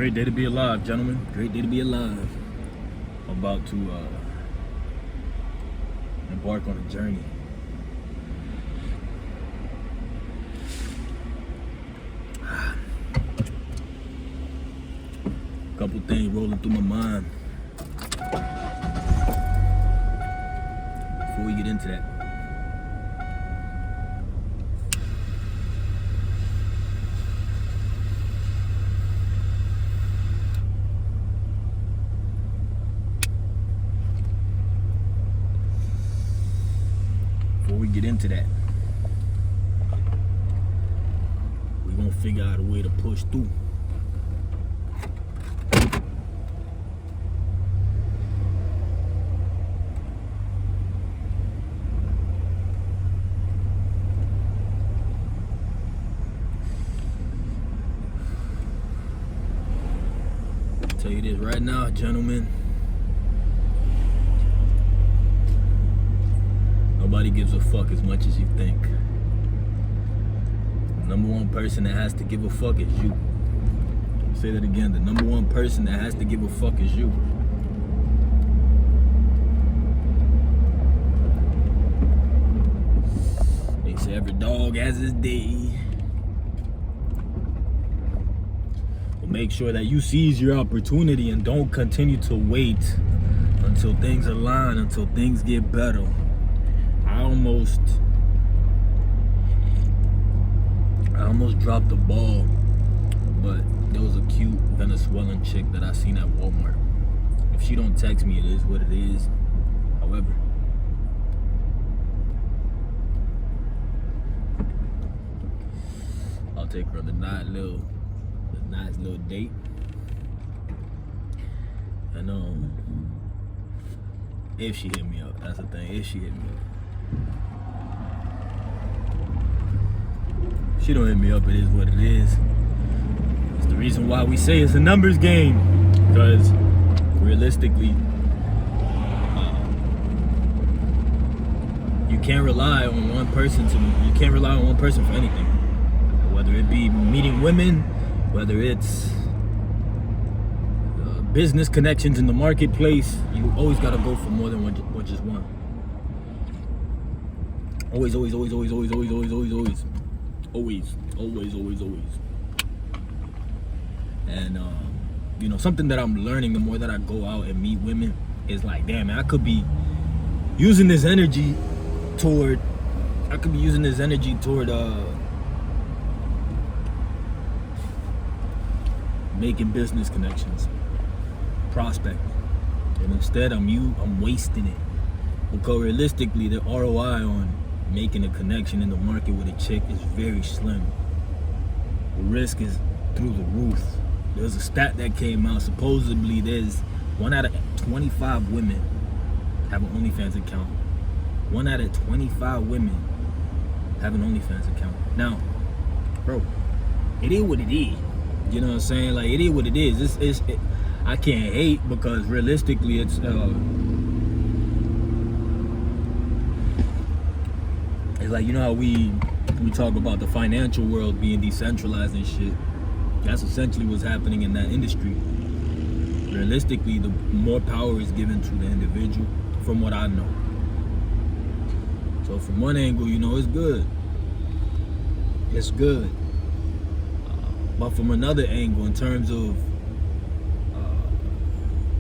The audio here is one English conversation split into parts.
Great day to be alive, gentlemen. Great day to be alive. I'm about to embark on a journey. A couple things rolling through my mind. Before we get into that, we're gonna figure out a way to push through. I'll tell you this right now, gentlemen. Nobody gives a fuck as much as you think. The number one person that has to give a fuck is you. I'll say that again. The number one person that has to give a fuck is you. They say every dog has his day. But make sure that you seize your opportunity and don't continue to wait until things align, until things get better. I almost dropped the ball, but there was a cute Venezuelan chick that I seen at Walmart. If she don't text me, it is what it is. However, I'll take her on a nice little date. And if she hit me up, that's the thing. If she hit me up. She don't hit me up, it is what it is. It's the reason why we say it's a numbers game. Because realistically, you can't rely on one person for anything. Whether it be meeting women, whether it's business connections in the marketplace, you always gotta go for more than just one. Always. And something that I'm learning the more that I go out and meet women is like, damn, man, I could be using this energy toward making business connections, prospecting, and instead I'm wasting it. Because realistically, the ROI on making a connection in the market with a chick is very slim. The risk is through the roof. There's a stat that came out. Supposedly, there's 1 out of 25 women have an OnlyFans account. 1 out of 25 women have an OnlyFans account. Now, bro, it is what it is. You know what I'm saying? Like, it is what it is. I can't hate because realistically, it's like, you know how we talk about the financial world being decentralized and shit. That's essentially what's happening in that industry. Realistically, the more power is given to the individual, from what I know. So from one angle, it's good. It's good. But from another angle, in terms of,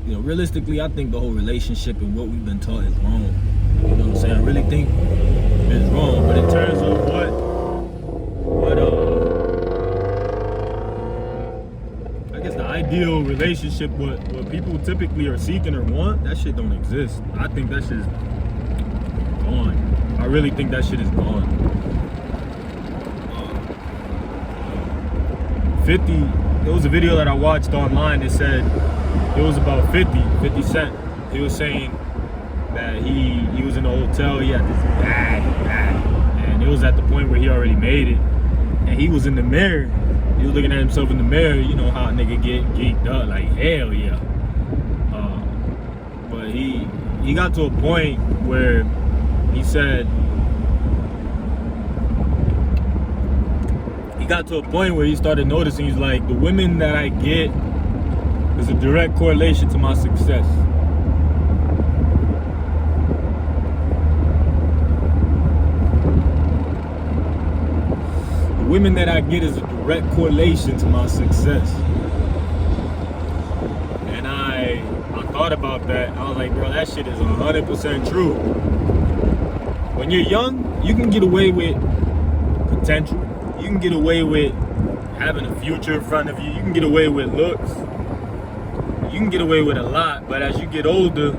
realistically, I think the whole relationship and what we've been taught is wrong. You know what I'm saying? I really think it's wrong. But in terms of what I guess the ideal relationship, what people typically are seeking or want, that shit don't exist. I think that shit is gone. I really think that shit is gone. 50, there was a video that I watched online that said it was about 50 Cent. He was saying that he was in a hotel, he had this bag, and it was at the point where he already made it, and he was in the mirror, he was looking at himself in the mirror. You know how a nigga get geeked up, like hell yeah. But he got to a point where he said, he got to a point where he started noticing, he's like, the women that I get There's a direct correlation to my success. The women that I get is a direct correlation to my success. And I thought about that. I was like, bro, that shit is 100% true. When you're young, you can get away with potential. You can get away with having a future in front of you. You can get away with looks. You can get away with a lot, but as you get older,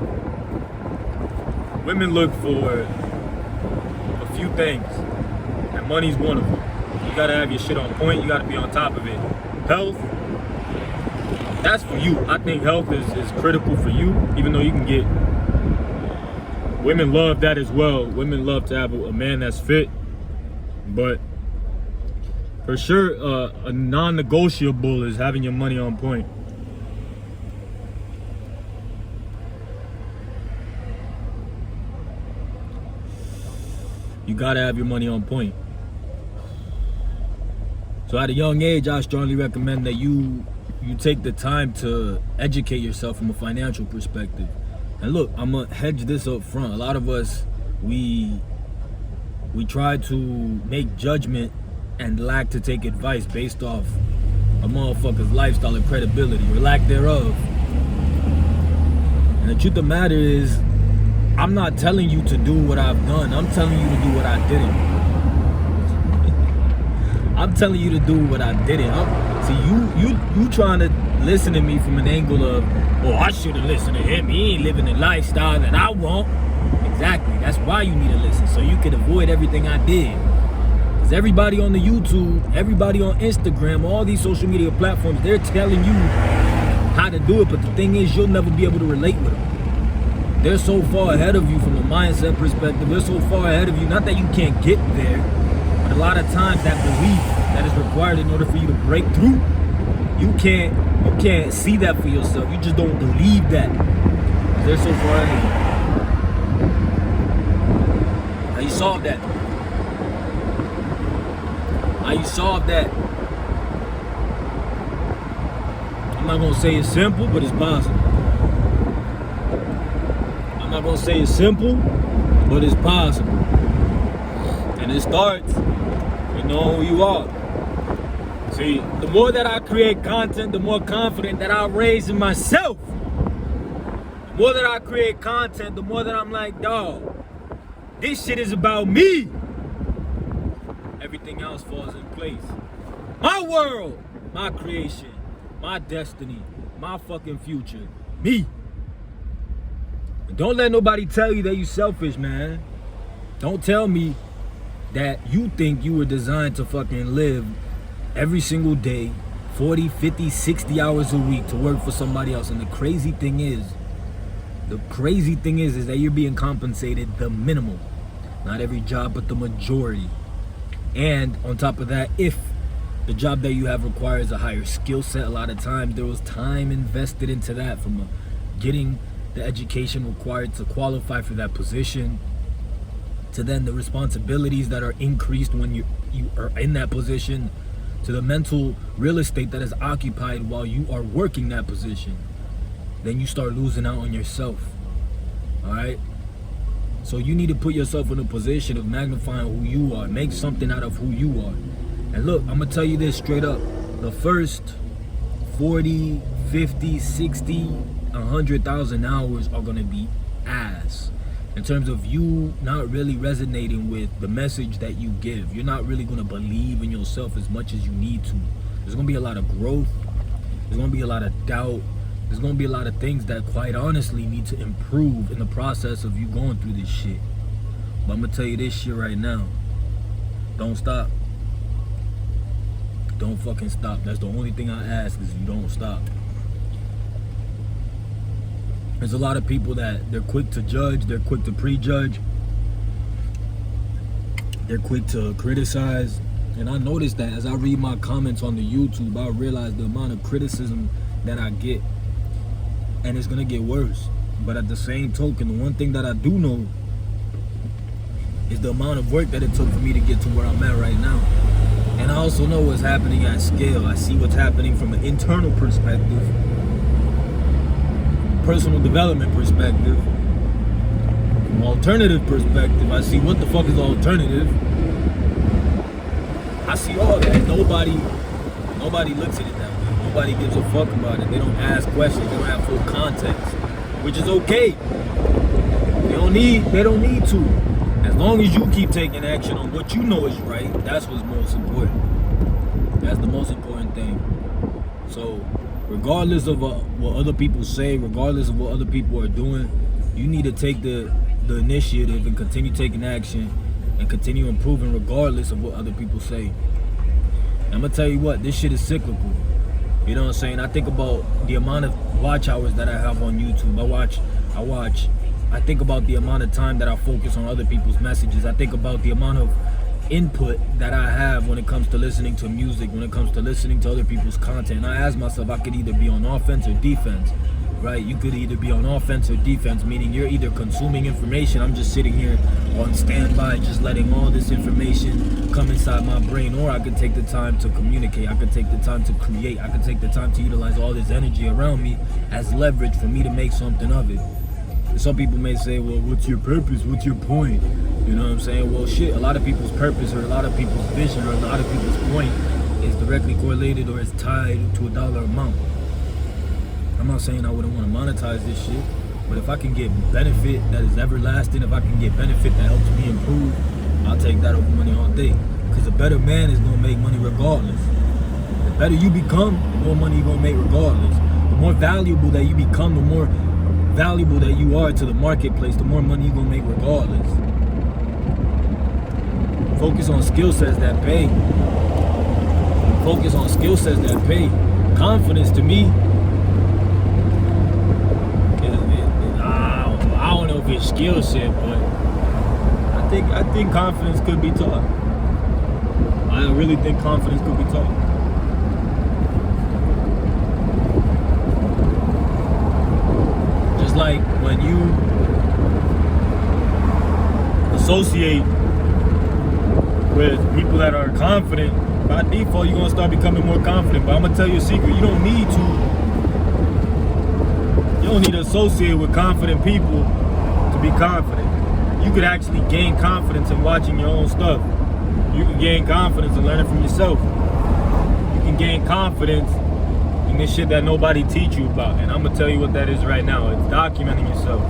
women look for a few things, and money's one of them. You gotta have your shit on point. You gotta be on top of it. Health, that's for you. I think health is critical for you, even though you can get, women love that as well. Women love to have a man that's fit, but for sure, a non-negotiable is having your money on point. You gotta have your money on point. So at a young age, I strongly recommend that you take the time to educate yourself from a financial perspective. And look, I'm gonna hedge this up front. A lot of us, we try to make judgment and lack to take advice based off a motherfucker's lifestyle and credibility, or lack thereof. And the truth of the matter is, I'm not telling you to do what I've done. I'm telling you to do what I didn't. I'm telling you to do what I didn't. See, you trying to listen to me from an angle of, oh, I should have listened to him. He ain't living the lifestyle that I want. Exactly. That's why you need to listen, so you can avoid everything I did. Because everybody on the YouTube, everybody on Instagram, all these social media platforms, they're telling you how to do it. But the thing is, you'll never be able to relate with them. They're so far ahead of you from a mindset perspective. They're so far ahead of you. Not that you can't get there, but a lot of times that belief that is required in order for you to break through, you can't see that for yourself. You just don't believe that. They're so far ahead of you. How you solve that? How you solve that? I'm not gonna say it's simple, but it's possible. I'm not gonna say it's simple, but it's possible. And it starts with knowing who you are. See, the more that I create content, the more confident that I raise in myself. The more that I create content, the more that I'm like, dog, this shit is about me. Everything else falls in place. My world, my creation, my destiny, my fucking future, me. Don't let nobody tell you that you selfish, man. Don't tell me that you think you were designed to fucking live every single day, 40, 50, 60 hours a week to work for somebody else. And the crazy thing is that you're being compensated the minimum. Not every job, but the majority. And on top of that, if the job that you have requires a higher skill set, a lot of times there was time invested into that, from getting the education required to qualify for that position, to then the responsibilities that are increased when you are in that position, to the mental real estate that is occupied while you are working that position. Then you start losing out on yourself. All right? So you need to put yourself in a position of magnifying who you are. Make something out of who you are. And look, I'm gonna tell you this straight up. The first 40, 50, 60, 100,000 hours are gonna be ass. In terms of you not really resonating with the message that you give. You're not really gonna believe in yourself as much as you need to. There's gonna be a lot of growth. There's gonna be a lot of doubt. There's gonna be a lot of things that quite honestly need to improve in the process of you going through this shit. But I'm gonna tell you this shit right now. Don't stop. Don't fucking stop. That's the only thing I ask, is you don't stop. There's a lot of people that they're quick to judge, they're quick to prejudge, they're quick to criticize. And I noticed that as I read my comments on the YouTube, I realize the amount of criticism that I get. And it's gonna get worse. But at the same token, the one thing that I do know is the amount of work that it took for me to get to where I'm at right now. And I also know what's happening at scale. I see what's happening from an internal perspective. personal development perspective, from an alternative perspective, I see what the fuck is the alternative. I see all that. Nobody looks at it that way. Nobody gives a fuck about it. They don't ask questions. They don't have full context, which is okay. They don't need to. As long as you keep taking action on what you know is right, that's what's most important. That's the most important thing. So, regardless of what other people say, regardless of what other people are doing, you need to take the initiative and continue taking action and continue improving regardless of what other people say. I'm gonna tell you what, this shit is cyclical. You know what I'm saying? I think about the amount of watch hours that I have on YouTube. I think about the amount of time that I focus on other people's messages. I think about the amount of input that I have when it comes to listening to music, when it comes to listening to other people's content. And I ask myself, I could either be on offense or defense, right? You could either be on offense or defense, meaning you're either consuming information. I'm just sitting here on standby, just letting all this information come inside my brain, or I could take the time to communicate. I could take the time to create. I could take the time to utilize all this energy around me as leverage for me to make something of it. Some people may say, well, what's your purpose? What's your point? You know what I'm saying? Well, shit, a lot of people's purpose or a lot of people's vision or a lot of people's point is directly correlated or is tied to a dollar amount. I'm not saying I wouldn't want to monetize this shit, but if I can get benefit that is everlasting, if I can get benefit that helps me improve, I'll take that over money all day. Because a better man is going to make money regardless. The better you become, the more money you're going to make regardless. The more valuable that you become, the more valuable that you are to the marketplace, the more money you're gonna make regardless. Focus on skill sets that pay. Focus on skill sets that pay. Confidence to me, I don't know if it's skill set, but I think confidence could be taught. I really think confidence could be taught. Like when you associate with people that are confident, by default you're gonna start becoming more confident. But I'm gonna tell you a secret: you don't need to associate with confident people to be confident. You could actually gain confidence in watching your own stuff. You can gain confidence in learning from yourself. You can gain confidence in this shit that nobody teach you about. And I'm gonna tell you what that is right now. It's documenting yourself.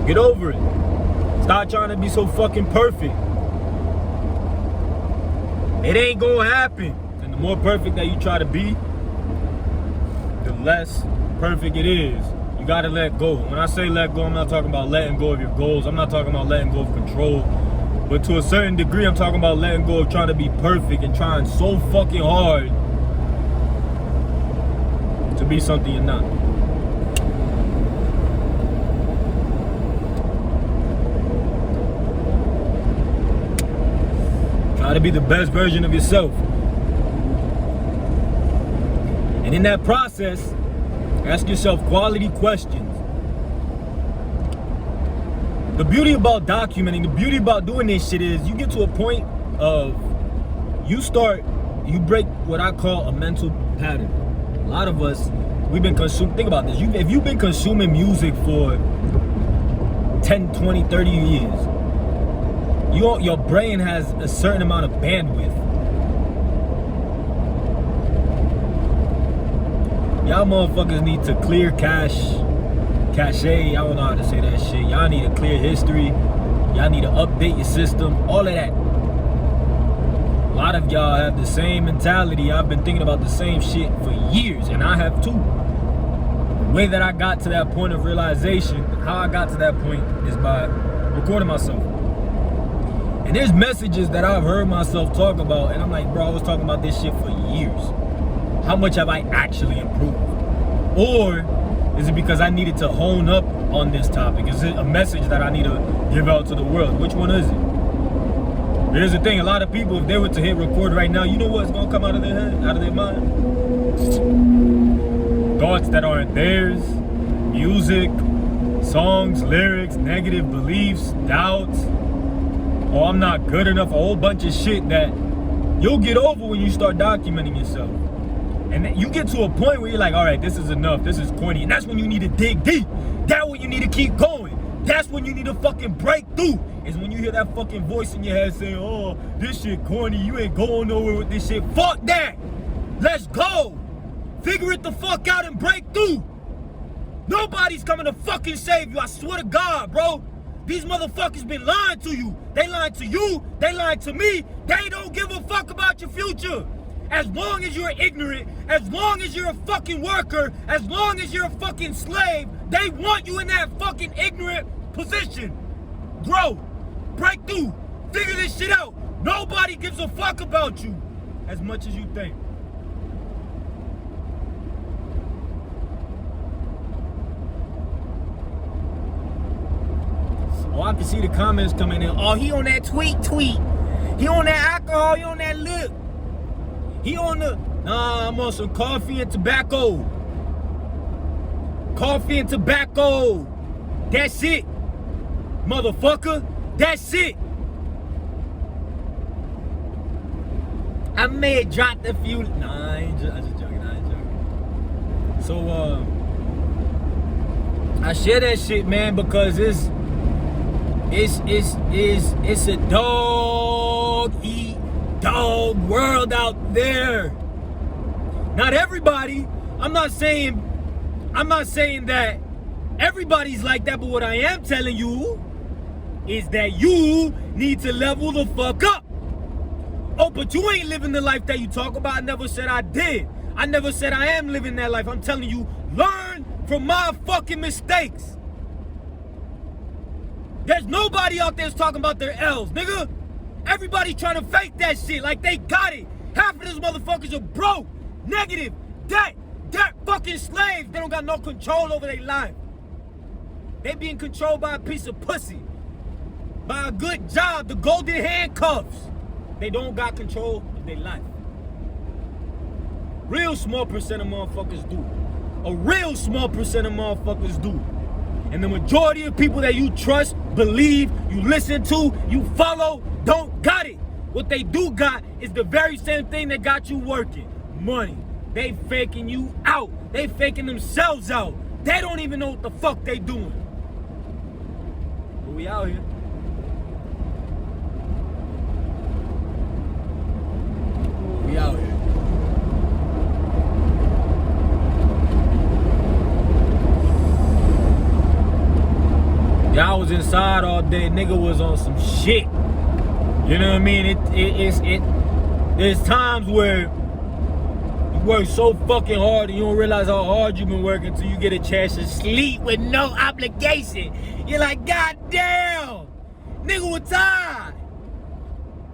Get over it. Stop trying to be so fucking perfect. It ain't gonna happen. And the more perfect that you try to be, the less perfect it is. You gotta let go. When I say let go, I'm not talking about letting go of your goals. I'm not talking about letting go of control. But to a certain degree, I'm talking about letting go of trying to be perfect and trying so fucking hard to be something you're not. Try to be the best version of yourself. And in that process, ask yourself quality questions. The beauty about documenting, the beauty about doing this shit is you get to a point of you break what I call a mental pattern. A lot of us, we've been consuming, think about this, if you've been consuming music for 10, 20, 30 years, your brain has a certain amount of bandwidth. Y'all motherfuckers need to clear cache, I don't know how to say that shit. Y'all need to clear history. Y'all need to update your system, all of that. A lot of y'all have the same mentality. I've been thinking about the same shit for years, and I have too. The way that I got to that point of realization, how I got to that point is by recording myself. And there's messages that I've heard myself talk about, and I'm like, bro, I was talking about this shit for years. How much have I actually improved? Or is it because I needed to hone up on this topic? Is it a message that I need to give out to the world? Which one is it? Here's the thing, a lot of people, if they were to hit record right now, you know what's gonna come out of their head, out of their mind? Thoughts that aren't theirs, music, songs, lyrics, negative beliefs, doubts. Oh, I'm not good enough, a whole bunch of shit that you'll get over when you start documenting yourself. And you get to a point where you're like, all right, this is enough. This is corny. And that's when you need to dig deep. That's when you need to keep going. That's when you need to fucking break through. Is when you hear that fucking voice in your head saying, oh, this shit corny. You ain't going nowhere with this shit. Fuck that. Let's go. Figure it the fuck out and break through. Nobody's coming to fucking save you. I swear to God, bro. These motherfuckers been lying to you. They lied to you. They lied to me. They don't give a fuck about your future. As long as you're ignorant, as long as you're a fucking worker, as long as you're a fucking slave, they want you in that fucking ignorant position. Grow. Break through. Figure this shit out. Nobody gives a fuck about you as much as you think. Oh, I can see the comments coming in. Oh, he on that tweet. He on that alcohol. He on that lip. He on the... Nah, I'm on some coffee and tobacco. Coffee and tobacco. That's it. Motherfucker. That's it. I may have dropped a few... Nah, I ain't just joking. So, I share that shit, man, because it's a dog world out there. Not everybody. I'm not saying that everybody's like that, but what I am telling you is that you need to level the fuck up. Oh, but you ain't living the life that you talk about. I never said I did. I never said I am living that life. I'm telling you, learn from my fucking mistakes. There's nobody out there that's talking about their L's, nigga. Everybody trying to fake that shit like they got it. Half of these motherfuckers are broke, negative, debt fucking slaves. They don't got no control over their life. They being controlled by a piece of pussy, by a good job, the golden handcuffs. They don't got control of their life. Real small percent of motherfuckers do. A real small percent of motherfuckers do. And the majority of people that you trust, believe, you listen to, you follow, don't got it. What they do got is the very same thing that got you working. Money. They faking you out. They faking themselves out. They don't even know what the fuck they doing. But we out here. We out here. Yeah, I was inside all day. Nigga was on some shit. You know what I mean? There's times where you work so fucking hard and you don't realize how hard you've been working until you get a chance to sleep with no obligation. You're like, God damn, nigga was tired.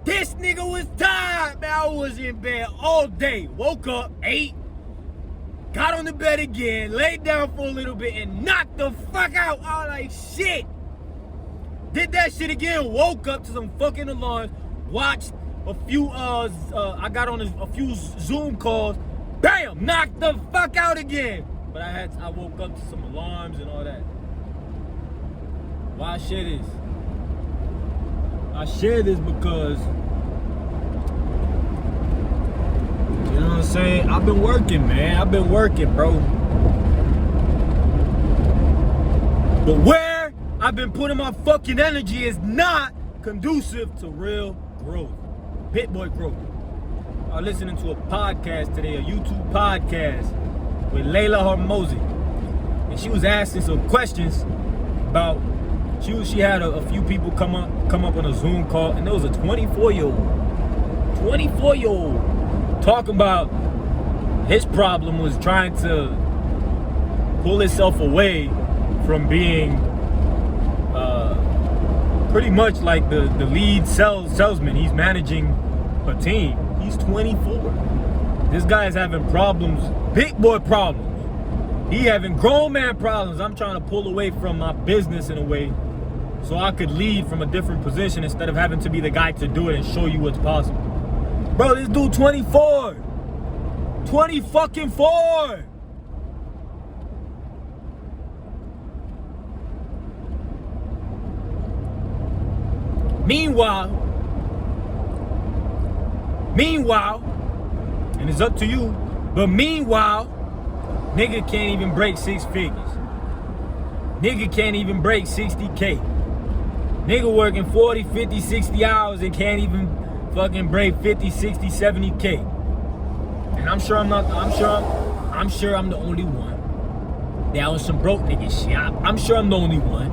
This nigga was tired, man. I was in bed all day. Woke up, ate, got on the bed again, laid down for a little bit, and knocked the fuck out. I was like, shit. Did that shit again, woke up to some fucking alarms, watched a few, I got on a few Zoom calls, bam, knocked the fuck out again. But I woke up to some alarms and all that. Why I share this? I share this because, you know what I'm saying? I've been working, man. I've been working, bro. But where I've been putting my fucking energy is not conducive to real growth. Pitboy growth. I was listening to a podcast today, a YouTube podcast with Layla Hormozy. And she was asking some questions about, she had a few people come up on a Zoom call, and there was a 24-year-old talking about his problem was trying to pull himself away from being pretty much like the lead salesman. He's managing a team. He's 24. This guy is having problems, big boy problems. He having grown man problems. I'm trying to pull away from my business in a way so I could lead from a different position instead of having to be the guy to do it and show you what's possible. Bro, this dude 24. 20 fucking 4. Meanwhile, and it's up to you, But meanwhile, nigga can't even break 6 figures. Nigga can't even break 60K. Nigga working 40, 50, 60 hours and can't even fucking break 50, 60, 70K. And I'm sure I'm the only one. That was some broke nigga shit. I'm sure I'm the only one.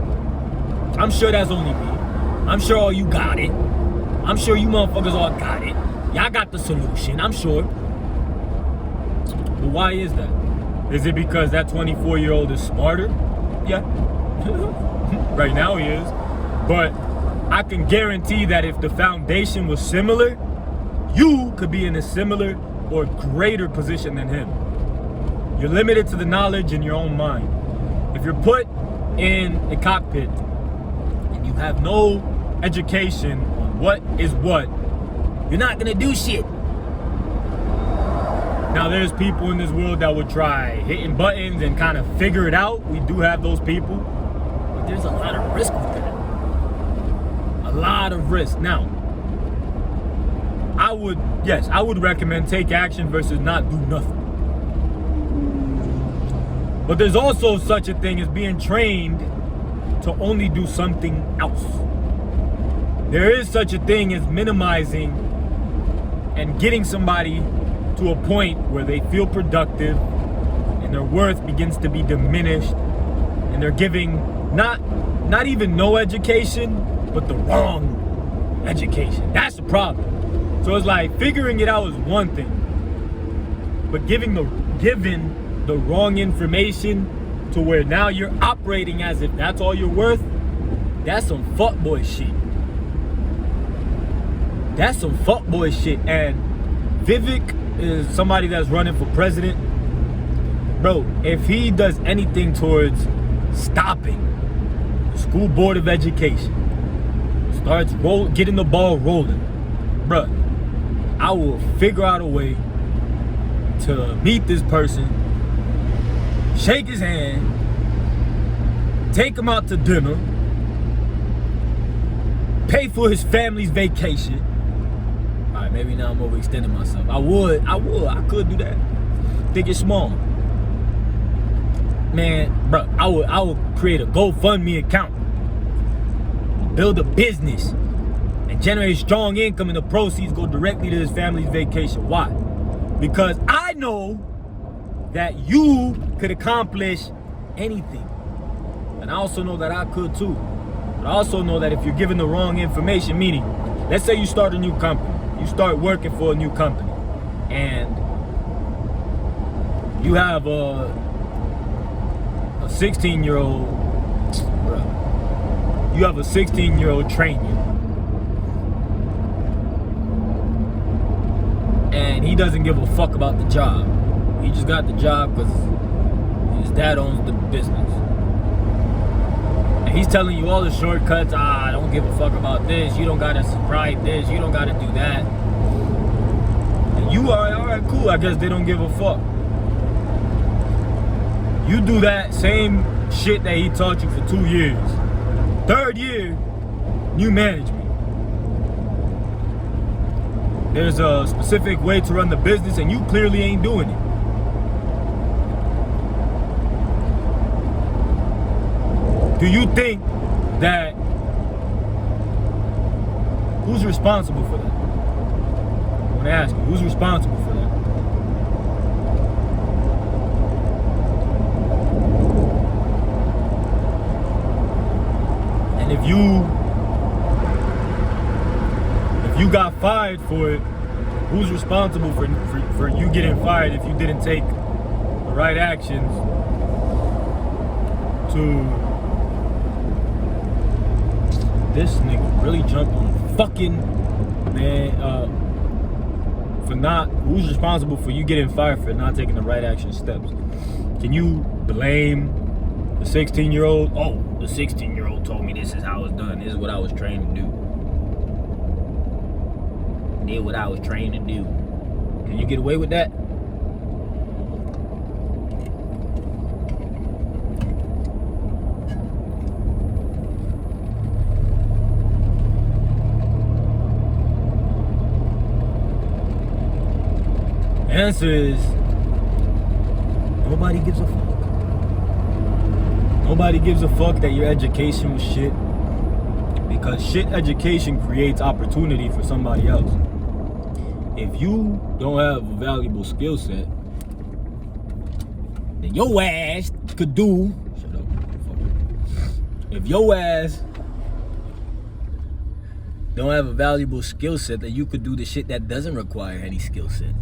I'm sure that's only me. I'm sure all you got it. I'm sure you motherfuckers all got it. Y'all got the solution, I'm sure. But why is that? Is it because that 24-year-old is smarter? Yeah. Right now he is. But I can guarantee that if the foundation was similar, you could be in a similar or greater position than him. You're limited to the knowledge in your own mind. If you're put in a cockpit and you have no education on what is what, you're not gonna do shit. Now there's people in this world that would try hitting buttons and kind of figure it out. We do have those people. But there's a lot of risk with that. A lot of risk. Now, I would recommend take action versus not do nothing. But there's also such a thing as being trained to only do something else. There is such a thing as minimizing and getting somebody to a point where they feel productive and their worth begins to be diminished and they're giving not even no education, but the wrong education. That's the problem. So it's like figuring it out is one thing, but giving the wrong information to where now you're operating as if that's all you're worth, that's some fuckboy shit. That's some fuckboy shit. And Vivek is somebody that's running for president. Bro, if he does anything towards stopping the school board of education, starts getting the ball rolling, bro, I will figure out a way to meet this person, shake his hand, take him out to dinner, pay for his family's vacation. All right, maybe now I'm overextending myself. I could do that. Think it's small. Man, bro, I would create a GoFundMe account, build a business, and generate strong income, and the proceeds go directly to his family's vacation. Why? Because I know that you could accomplish anything. And I also know that I could too. But I also know that if you're given the wrong information, meaning, let's say you start a new company, you start working for a new company, and you have a 16-year-old, you have a 16-year-old train you. And he doesn't give a fuck about the job. He just got the job because his dad owns the business. And he's telling you all the shortcuts. I don't give a fuck about this. You don't gotta write this. You don't gotta do that. And you are, all right, cool. I guess they don't give a fuck. You do that same shit that he taught you for 2 years. 3rd year, new management. There's a specific way to run the business and you clearly ain't doing it. Do you think that, who's responsible for that? I want to ask you, who's responsible for that? And if you got fired for it, who's responsible for you getting fired if you didn't take the right actions to... This nigga really jumped on fucking, man, who's responsible for you getting fired for not taking the right action steps? Can you blame the 16-year-old? Oh, the 16-year-old told me this is how it's done. This is what I was trained to do. Did what I was trained to do. Can you get away with that? Answer is nobody gives a fuck. Nobody gives a fuck that your education was shit. Because shit education creates opportunity for somebody else. If you don't have a valuable skill set, then your ass could do. Shut up. If your ass don't have a valuable skill set, then you could do the shit that doesn't require any skill set.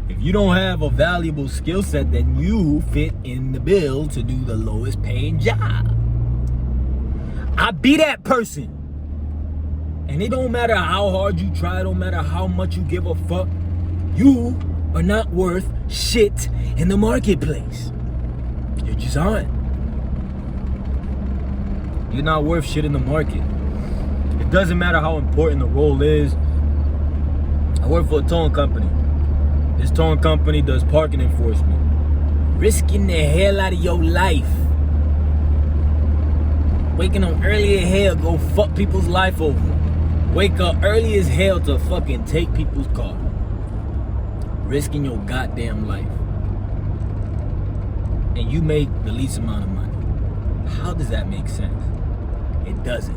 If you don't have a valuable skill set, then you fit in the bill to do the lowest paying job. I be that person. And it don't matter how hard you try, it don't matter how much you give a fuck. You are not worth shit in the marketplace. You just aren't. You're not worth shit in the market. It doesn't matter how important the role is. I work for a towing company. This towing company does parking enforcement. Risking the hell out of your life. Waking up early as hell, go fuck people's life over. Wake up early as hell to fucking take people's car. Risking your goddamn life. And you make the least amount of money. How does that make sense? It doesn't.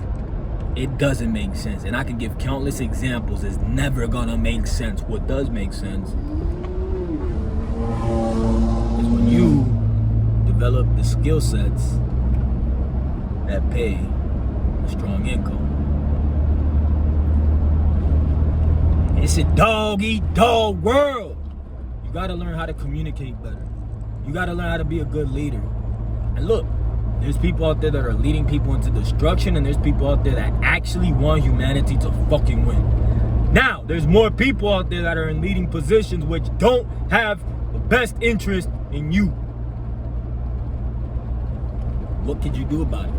It doesn't make sense. And I can give countless examples. It's never gonna make sense. What does make sense is when you develop the skill sets that pay a strong income. It's a dog-eat-dog world. You gotta learn how to communicate better. You gotta learn how to be a good leader. And look, there's people out there that are leading people into destruction, and there's people out there that actually want humanity to fucking win. Now, there's more people out there that are in leading positions which don't have the best interest in you. What could you do about it?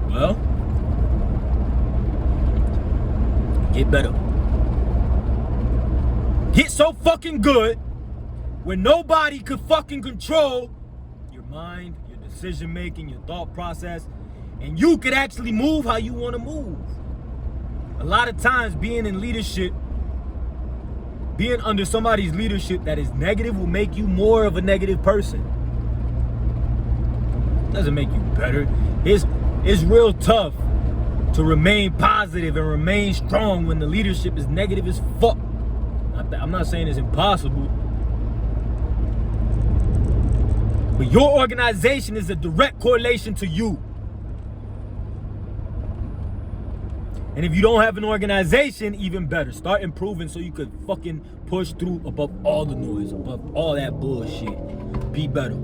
Well, get better. Get so fucking good where nobody could fucking control your mind, your decision making, your thought process, and you could actually move how you want to move. A lot of times being in leadership, being under somebody's leadership that is negative will make you more of a negative person. It doesn't make you better. It's real tough to remain positive and remain strong when the leadership is negative as fuck. I'm not saying it's impossible, but your organization is a direct correlation to you. And if you don't have an organization, even better. Start improving so you could fucking push through above all the noise, above all that bullshit. Be better.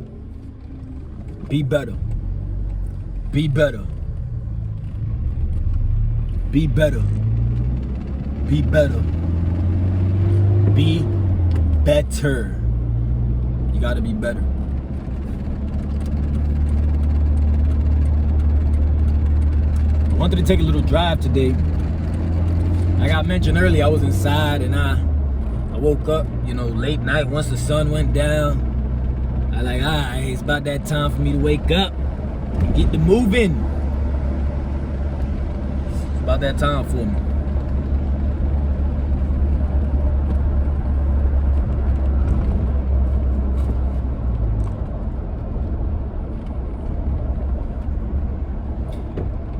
Be better. Be better. Be better. Be better. Be better. You gotta be better. I wanted to take a little drive today. Like I mentioned earlier, I was inside and I woke up, late night once the sun went down. I like, alright, it's about that time for me to wake up and get to moving. It's about that time for me.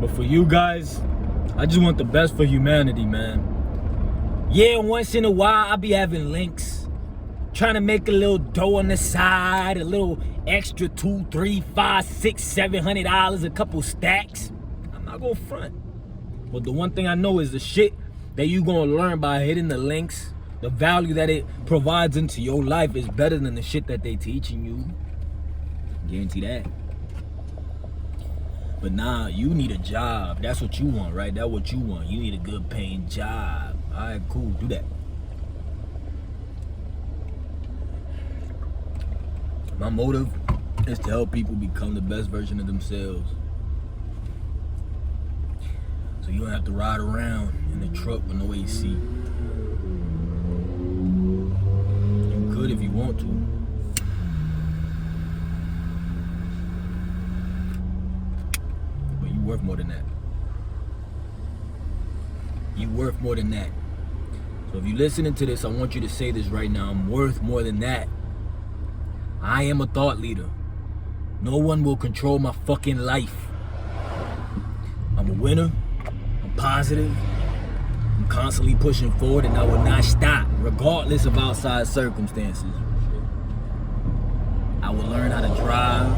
But for you guys, I just want the best for humanity, man. Yeah, once in a while, I'll be having links. Trying to make a little dough on the side, a little extra $200, $300, $500, $600, $700, a couple stacks. I'm not gonna front. But the one thing I know is the shit that you gonna learn by hitting the links, the value that it provides into your life is better than the shit that they teaching you. Guarantee that. But nah, you need a job. That's what you want, right? That's what you want. You need a good paying job. All right, cool, do that. My motive is to help people become the best version of themselves. So you don't have to ride around in the truck with no AC. You could if you want to. Worth more than that. You worth more than that. So if you're listening to this, I want you to say this right now. I'm worth more than that. I am a thought leader. No one will control my fucking life. I'm a winner. I'm positive. I'm constantly pushing forward, and I will not stop, regardless of outside circumstances. I will learn how to drive.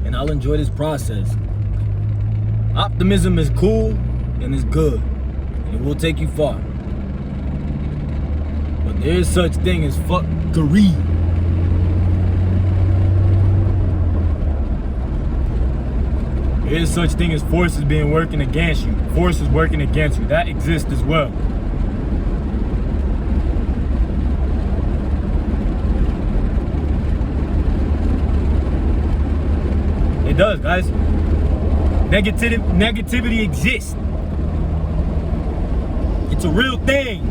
And I'll enjoy this process. Optimism is cool and it's good. And it will take you far. But there is such thing as fuckery. There is such thing as forces being working against you. Forces working against you. That exists as well. It does, guys. Negativity exists. It's a real thing.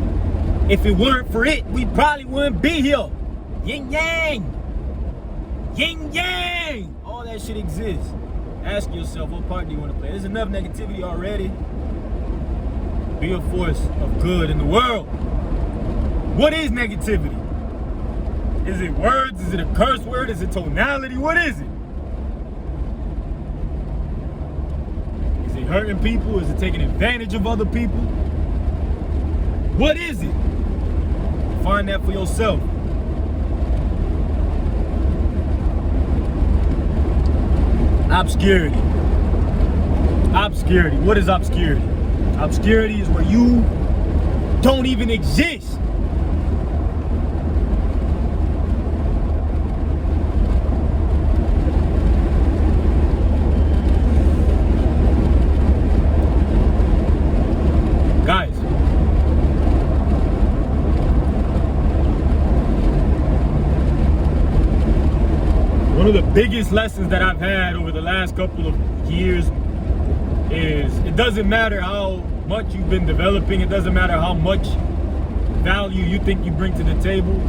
If it weren't for it, we probably wouldn't be here. Yin yang. Yin yang. All that shit exists. Ask yourself, what part do you want to play? There's enough negativity already. Be a force of good in the world. What is negativity? Is it words? Is it a curse word? Is it tonality? What is it? Is it hurting people? Is it taking advantage of other people? What is it? Find that for yourself. Obscurity. Obscurity. What is obscurity? Obscurity is where you don't even exist. Guys, one of the biggest lessons that I've had over the last couple of years is it doesn't matter how much you've been developing, it doesn't matter how much value you think you bring to the table.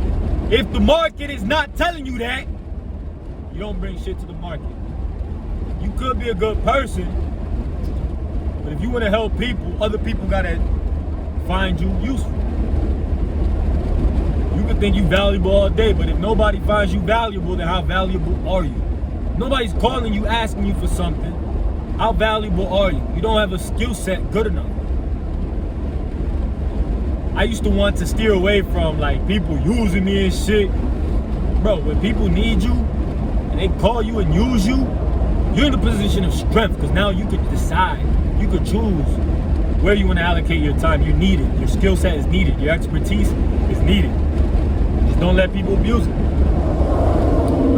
If the market is not telling you that, you don't bring shit to the market. You could be a good person, but if you want to help people, other people gotta find you useful. You could think you valuable all day, but if nobody finds you valuable, then how valuable are you? Nobody's calling you, asking you for something. How valuable are you? You don't have a skill set good enough. I used to want to steer away from like people using me and shit. Bro, when people need you and they call you and use you, you're in a position of strength because now you could decide, you could choose where you want to allocate your time. You're needed. Your skill set is needed. Your expertise is needed. Just don't let people abuse it.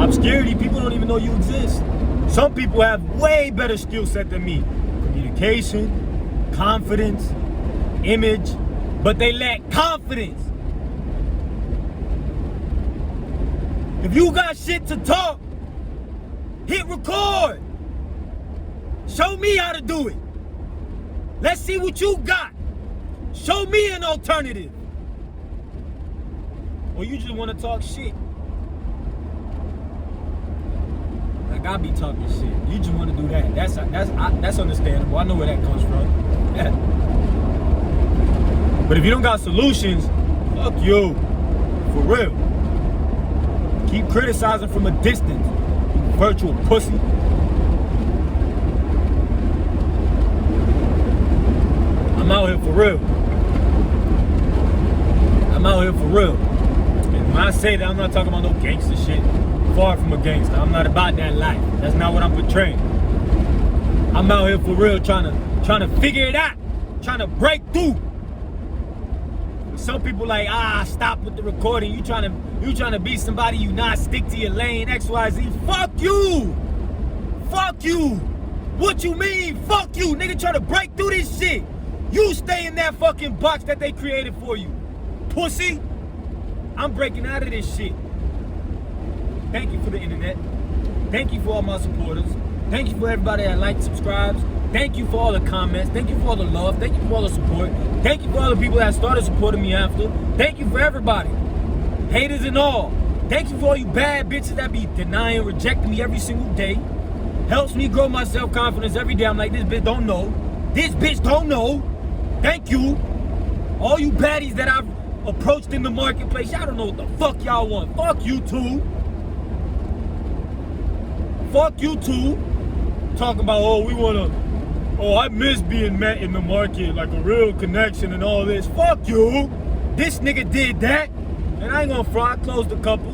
Obscurity, people don't even know you exist. Some people have way better skill set than me. Communication, confidence, image, but they lack confidence. If you got shit to talk, hit record. Show me how to do it. Let's see what you got. Show me an alternative. Or you just want to talk shit. Like I be talking shit. You just want to do that. That's understandable. I know where that comes from. But if you don't got solutions, fuck you. For real. Keep criticizing from a distance. You virtual pussy. I'm out here for real. I'm out here for real. And when I say that, I'm not talking about no gangster shit. Far from a gangster. I'm not about that life. That's not what I'm portraying. I'm out here for real trying to figure it out. Trying to break through. Some people like, stop with the recording. You trying to be somebody you not, stick to your lane, XYZ. Fuck you! Fuck you! What you mean? Fuck you! Nigga trying to break through this shit. You stay in that fucking box that they created for you. Pussy! I'm breaking out of this shit. Thank you for the internet. Thank you for all my supporters. Thank you for everybody that likes, subscribes. Thank you for all the comments. Thank you for all the love. Thank you for all the support. Thank you for all the people that started supporting me after. Thank you for everybody. Haters and all. Thank you for all you bad bitches that be denying, rejecting me every single day. Helps me grow my self-confidence every day. I'm like, this bitch don't know. This bitch don't know. Thank you. All you baddies that I've approached in the marketplace, y'all don't know what the fuck y'all want. Fuck you too. Fuck you too. Talking about, I miss being met in the market, like a real connection and all this. Fuck you. This nigga did that. And I ain't gonna front, I closed a couple.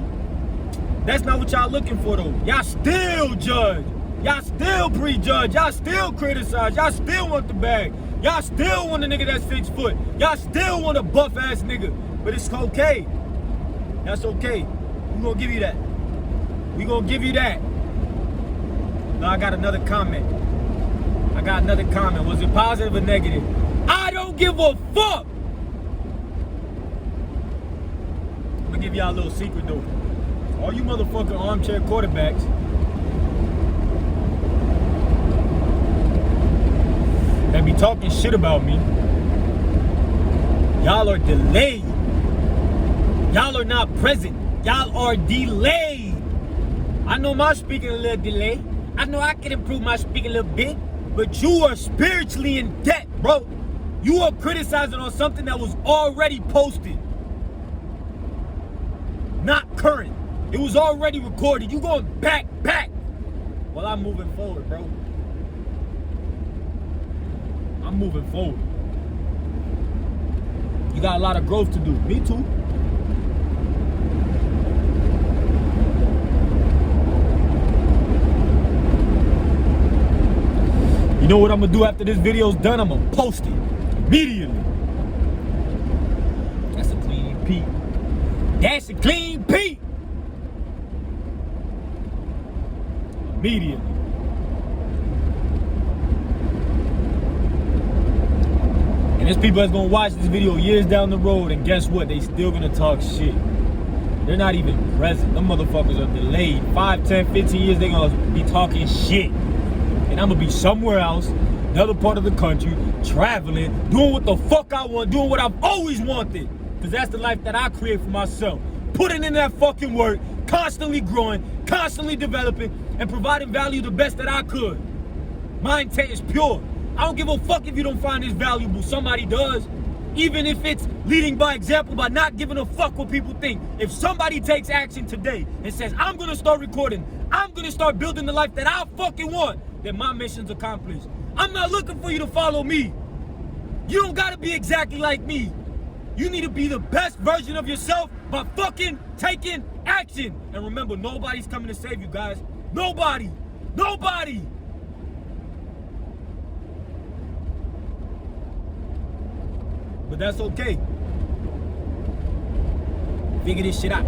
That's not what y'all looking for though. Y'all still judge. Y'all still prejudge. Y'all still criticize. Y'all still want the bag. Y'all still want a nigga that's 6 foot. Y'all still want a buff ass nigga. But it's okay. That's okay. We gonna give you that. We gonna give you that. Now I got another comment. Was it positive or negative? I don't give a fuck. I'm gonna give y'all a little secret though. All you motherfucking armchair quarterbacks that be talking shit about me, y'all are delayed. Y'all are not present. Y'all are delayed. I know my speaking a little delayed. I know I can improve my speaking a little bit, but you are spiritually in debt, bro. You are criticizing on something that was already posted. Not current. It was already recorded. You going back. Well, I'm moving forward, bro. I'm moving forward. You got a lot of growth to do. Me too. You know what I'm gonna do after this video's done? I'm gonna post it immediately. That's a clean Pete. That's a clean Pete. Immediately. And there's people that's gonna watch this video years down the road, and guess what? They still gonna talk shit. They're not even present. Them motherfuckers are delayed. 5, 10, 15 years, they gonna be talking shit. And I'm gonna be somewhere else, another part of the country, traveling, doing what the fuck I want, doing what I've always wanted. Because that's the life that I create for myself. Putting in that fucking work, constantly growing, constantly developing, and providing value the best that I could. My intent is pure. I don't give a fuck if you don't find this valuable. Somebody does. Even if it's leading by example, by not giving a fuck what people think. If somebody takes action today and says, I'm gonna start recording, I'm gonna start building the life that I fucking want, then my mission's accomplished. I'm not looking for you to follow me. You don't gotta be exactly like me. You need to be the best version of yourself by fucking taking action. And remember, nobody's coming to save you, guys. Nobody. Nobody. But that's okay. Figure this shit out.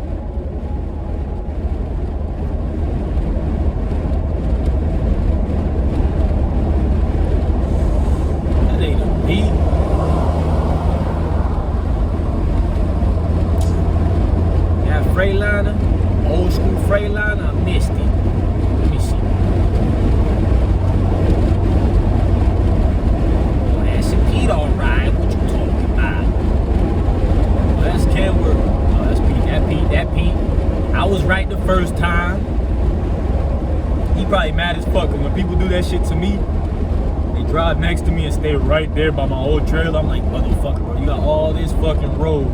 That ain't a beat. That Freightliner, old school Freightliner, I missed it. Let me see. Oh, that's a Pete, all right. What you talking about? Oh, that's Kenworth. Oh, that's Pete. That Pete. I was right the first time. He probably mad as fuck. And when people do that shit to me, they drive next to me and stay right there by my old trailer. I'm like, motherfucker, bro, you got all this fucking road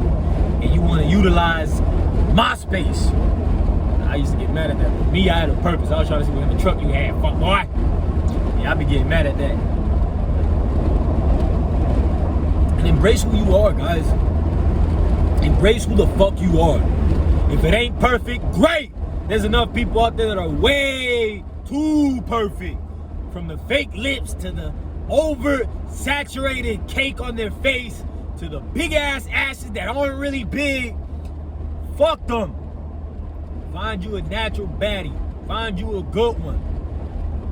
and you want to utilize my space. I used to get mad at that. But me, I had a purpose. I was trying to see what kind of truck you had, fuck boy. Yeah, I be getting mad at that. And embrace who you are, guys. Embrace who the fuck you are. If it ain't perfect, great. There's enough people out there that are way too perfect. From the fake lips to the over-saturated cake on their face to the big-ass asses that aren't really big. Fuck them. Find you a natural baddie. Find you a good one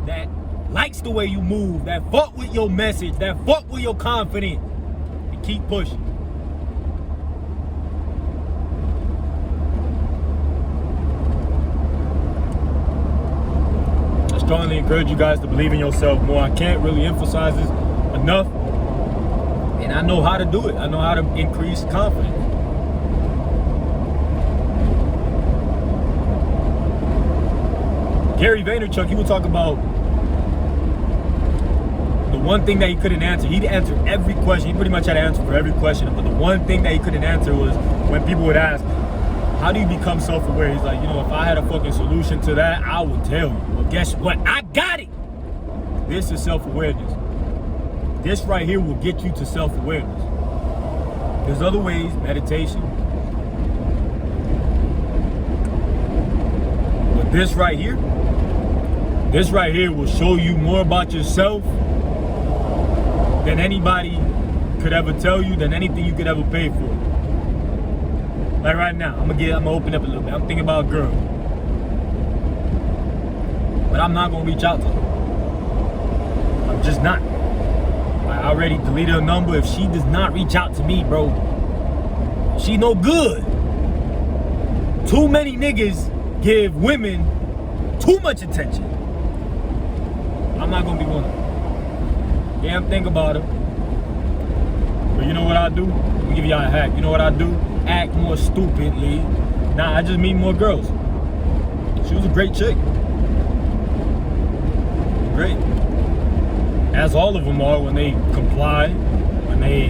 that likes the way you move, that fuck with your message, that fuck with your confidence, and keep pushing. I strongly encourage you guys to believe in yourself more. I can't really emphasize this enough, and I know how to do it. I know how to increase confidence. Gary Vaynerchuk, he would talk about the one thing that he couldn't answer, he'd answer every question. He pretty much had an answer for every question. But the one thing that he couldn't answer was when people would ask, how do you become self-aware? He's like, if I had a fucking solution to that, I would tell you. Well, guess what? I got it. This is self-awareness. This right here will get you to self-awareness. There's other ways, meditation. But this right here will show you more about yourself than anybody could ever tell you, than anything you could ever pay for. Like right now, I'm gonna open up a little bit. I'm thinking about a girl, but I'm not gonna reach out to her. I'm just not. I already deleted her number. If she does not reach out to me, bro, she no good. Too many niggas give women too much attention. I'm not gonna be one of them. Yeah, I'm thinking about her. But you know what I do? Let me give y'all a hack. You know what I do? Act more stupidly. Nah, I just meet more girls. She was a great chick. Great. As all of them are when they comply, when they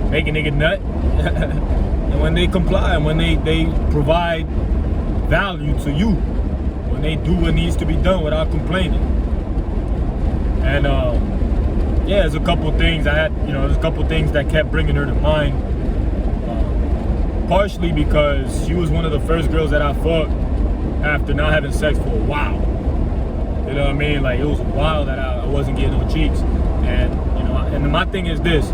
make a nigga nut, and when they comply, and when they provide value to you, when they do what needs to be done without complaining. And yeah, there's a couple things there's a couple things that kept bringing her to mind. Partially because she was one of the first girls that I fucked after not having sex for a while. You know what I mean? Like, it was a while that I wasn't getting no cheeks. And, and my thing is this.